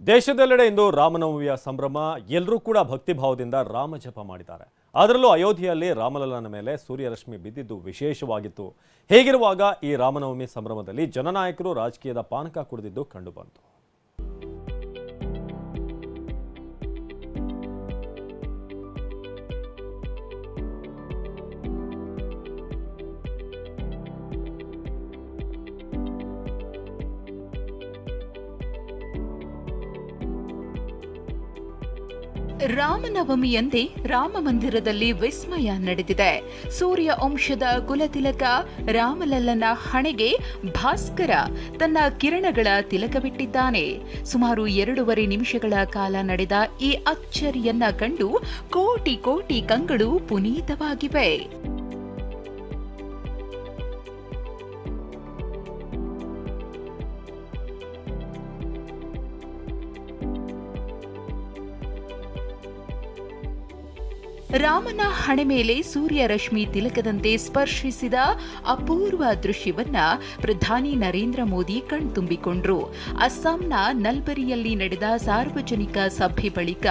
ದೇಶದೆಲ್ಲೆಡೆ ಇಂದು ರಾಮನವಮಿಯ ಸಂಭ್ರಮ. ಎಲ್ಲರೂ ಕೂಡ ಭಕ್ತಿಭಾವದಿಂದ ರಾಮ ಜಪ ಮಾಡಿದ್ದಾರೆ. ಅದರಲ್ಲೂ ಅಯೋಧ್ಯೆಯಲ್ಲಿ ರಾಮಲಲ್ಲನ ಮೇಲೆ ಸೂರ್ಯರಶ್ಮಿ ಬಿದ್ದಿದ್ದು ವಿಶೇಷವಾಗಿತ್ತು. ಹೇಗಿರುವಾಗ ಈ ರಾಮನವಮಿ ಸಂಭ್ರಮದಲ್ಲಿ ಜನನಾಯಕರು ರಾಜಕೀಯದ ಪಾನಕ ಕುಡಿದಿದ್ದು ಕಂಡುಬಂತು. ರಾಮನವಮಿಯಂದೇ ರಾಮ ಮಂದಿರದಲ್ಲಿ ವಿಸ್ಮಯ ನಡೆದಿದೆ. ಸೂರ್ಯ ವಂಶದ ಕುಲತಿಲಕ ರಾಮಲಲ್ಲನ ಹಣೆಗೆ ಭಾಸ್ಕರ ತನ್ನ ಕಿರಣಗಳ ತಿಲಕವಿಟ್ಟಿದ್ದಾನೆ. ಸುಮಾರು 2.5 ನಿಮಿಷಗಳ ಕಾಲ ನಡೆದ ಈ ಅಚ್ಚರಿಯನ್ನ ಕಂಡು ಕೋಟಿ ಕೋಟಿ ಕಂಗಳು ಪುನೀತವಾಗಿವೆ. ರಾಮನ ಹಣೆ ಮೇಲೆ ಸೂರ್ಯ ರಶ್ಮಿ ತಿಲಕದಂತೆ ಸ್ಪರ್ಶಿಸಿದ ಅಪೂರ್ವ ದೃಶ್ಯವನ್ನ ಪ್ರಧಾನಿ ನರೇಂದ್ರ ಮೋದಿ ಕಣ್ತುಂಬಿಕೊಂಡ್ರು. ಅಸ್ಸಾಂನ ನಲ್ಬರಿಯಲ್ಲಿ ನಡೆದ ಸಾರ್ವಜನಿಕ ಸಭೆ ಬಳಿಕ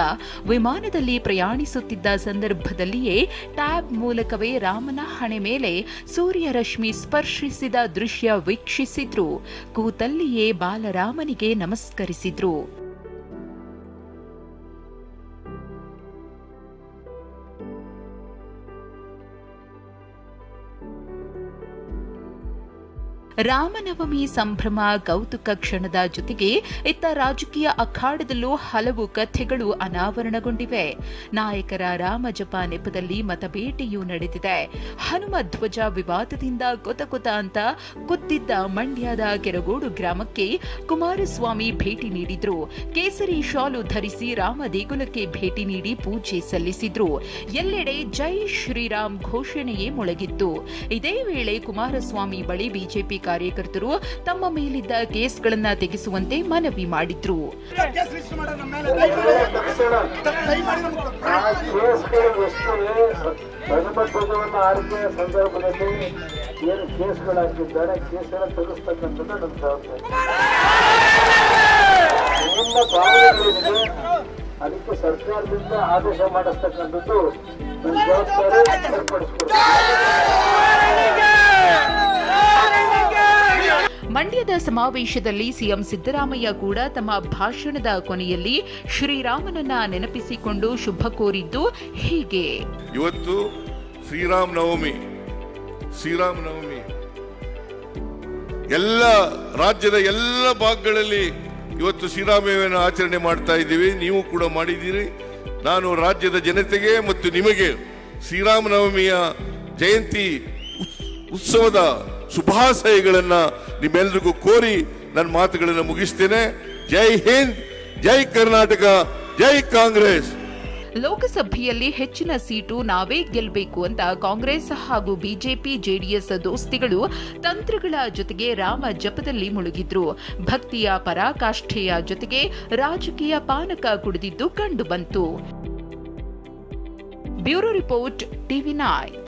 ವಿಮಾನದಲ್ಲಿ ಪ್ರಯಾಣಿಸುತ್ತಿದ್ದ ಸಂದರ್ಭದಲ್ಲಿಯೇ ಟ್ಯಾಬ್ ಮೂಲಕವೇ ರಾಮನ ಹಣೆ ಮೇಲೆ ಸೂರ್ಯ ರಶ್ಮಿ ಸ್ಪರ್ಶಿಸಿದ ದೃಶ್ಯ ವೀಕ್ಷಿಸಿದ್ರು. ಕೂತಲ್ಲಿಯೇ ಬಾಲರಾಮನಿಗೆ ನಮಸ್ಕರಿಸಿದ್ರು. ರಾಮನವಮಿ ಸಂಭ್ರಮ ಕೌತುಕ ಕ್ಷಣದ ಜೊತೆಗೆ ಇತ್ತ ರಾಜಕೀಯ ಅಖಾಡದಲ್ಲೂ ಹಲವು ಕಥೆಗಳು ಅನಾವರಣಗೊಂಡಿವೆ. ನಾಯಕರ ರಾಮಜಪ ನೆಪದಲ್ಲಿ ಮತಬೇಟೆಯೂ ನಡೆದಿದೆ. ಹನುಮ ಧ್ವಜ ವಿವಾದದಿಂದ ಕೊತ ಅಂತ ಕುದ್ದಿದ್ದ ಮಂಡ್ಯದ ಕೆರಗೋಡು ಗ್ರಾಮಕ್ಕೆ ಕುಮಾರಸ್ವಾಮಿ ಭೇಟಿ ನೀಡಿದ್ರು. ಕೇಸರಿ ಶಾಲು ಧರಿಸಿ ರಾಮ ದೇಗುಲಕ್ಕೆ ಭೇಟಿ ನೀಡಿ ಪೂಜೆ ಸಲ್ಲಿಸಿದ್ರು. ಎಲ್ಲೆಡೆ ಜೈ ಶ್ರೀರಾಮ್ ಘೋಷಣೆಯೇ ಮೊಳಗಿತ್ತು. ಇದೇ ವೇಳೆ ಕುಮಾರಸ್ವಾಮಿ ಬಳಿ ಬಿಜೆಪಿ ಕಾರ್ಯಕರ್ತರು ತಮ್ಮ ಮೇಲಿದ್ದ ಕೇಸ್ಗಳನ್ನ ತೆಗೆಸುವಂತೆ ಮನವಿ ಮಾಡಿದ್ರು. ಅದಕ್ಕೆ ಸರ್ಕಾರದಿಂದ ಆದೇಶ ಮಾಡಿಸ್ತಕ್ಕಂಥದ್ದು ಜವಾಬ್ದಾರಿ. ಮಂಡ್ಯದ ಸಮಾವೇಶದಲ್ಲಿ ಸಿಎಂ ಸಿದ್ದರಾಮಯ್ಯ ಕೂಡ ತಮ್ಮ ಭಾಷಣದ ಕೊನೆಯಲ್ಲಿ ಶ್ರೀರಾಮನನ್ನ ನೆನಪಿಸಿಕೊಂಡು ಶುಭ ಕೋರಿದ್ದು ಹೀಗೆ. ಇವತ್ತು ಶ್ರೀರಾಮನವಮಿ ಎಲ್ಲ ರಾಜ್ಯದ ಎಲ್ಲ ಭಾಗಗಳಲ್ಲಿ ಇವತ್ತು ಶ್ರೀರಾಮನವಮಿಯನ್ನು ಆಚರಣೆ ಮಾಡ್ತಾ ಇದ್ದೀವಿ. ನೀವು ಕೂಡ ಮಾಡಿದ್ದೀರಿ. ನಾನು ರಾಜ್ಯದ ಜನತೆಗೆ ಮತ್ತು ನಿಮಗೆ ಶ್ರೀರಾಮನವಮಿಯ ಜಯಂತಿ ಉತ್ಸವದ ಶುಭಾಶಯಗಳನ್ನ ನಿಮ್ಮೆಲ್ಲರಿಗೂ ಕೋರಿ ನನ್ನ ಮಾತುಗಳನ್ನು ಮುಗಿಸ್ತೇನೆ. ಜೈ ಹಿಂದ್, ಜೈ ಕರ್ನಾಟಕ, ಜೈ ಕಾಂಗ್ರೆಸ್. ಲೋಕಸಭೆಯಲ್ಲಿ ಹೆಚ್ಚಿನ ಸೀಟು ನಾವೇ ಗೆಲ್ಲಬೇಕು ಅಂತ ಕಾಂಗ್ರೆಸ್ ಹಾಗೂ ಬಿಜೆಪಿ ಜೆಡಿಎಸ್ ದೋಸ್ತಿಗಳು ತಂತ್ರಗಳ ಜೊತೆಗೆ ರಾಮ ಜಪದಲ್ಲಿ ಮುಳುಗಿದ್ರು. ಭಕ್ತಿಯ ಪರಾಕಾಷ್ಠೆಯ ಜೊತೆಗೆ ರಾಜಕೀಯ ಪಾನಕ ಕುಡಿದಿದ್ದು ಕಂಡುಬಂತು. Bureau report, TV9.